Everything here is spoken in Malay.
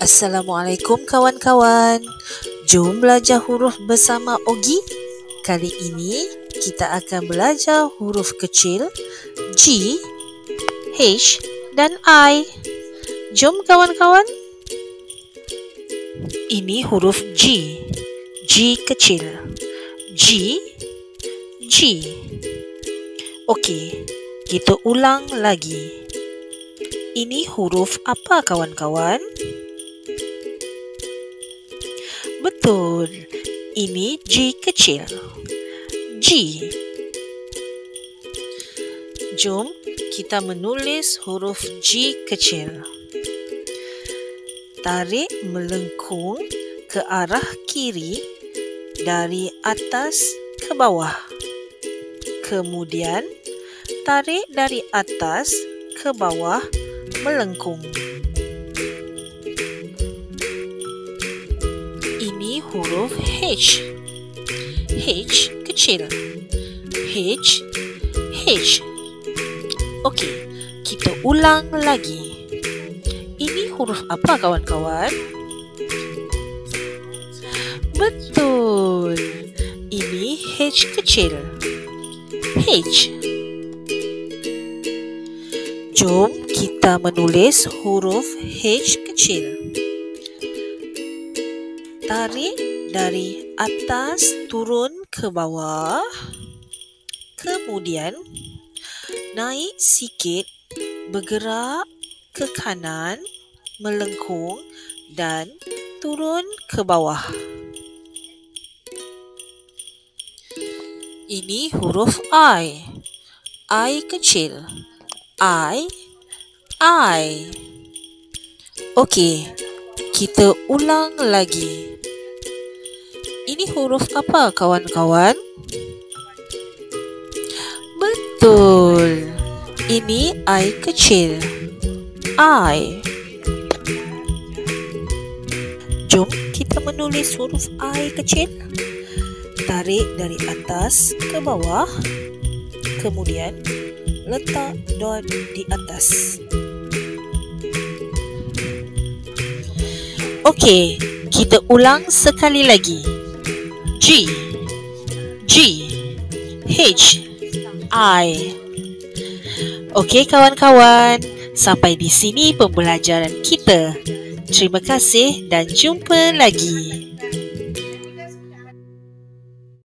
Assalamualaikum kawan-kawan. Jom belajar huruf bersama Ogi. Kali ini kita akan belajar huruf kecil G, H dan I. Jom kawan-kawan. Ini huruf G. G kecil. G, G. Okey, kita ulang lagi. Ini huruf apa kawan-kawan? Betul, ini G kecil. G. Jom kita menulis huruf G kecil. Tarik melengkung ke arah kiri dari atas ke bawah. Kemudian tarik dari atas ke bawah melengkung. Ini huruf H. H kecil. H, H. Okey, kita ulang lagi. Ini huruf apa kawan-kawan? Betul. Ini H kecil. H. Jom kita menulis huruf H kecil. Tarik dari atas turun ke bawah. Kemudian naik sikit, bergerak ke kanan, melengkung dan turun ke bawah. Ini huruf I. I kecil. I. Okey, kita ulang lagi. Ini huruf apa kawan-kawan? Betul. Ini I kecil. I. Jom kita menulis huruf I kecil. Tarik dari atas ke bawah. Kemudian letak dot di atas. Okey, kita ulang sekali lagi. G, G, H, I. Okey kawan-kawan, sampai di sini pembelajaran kita. Terima kasih dan jumpa lagi.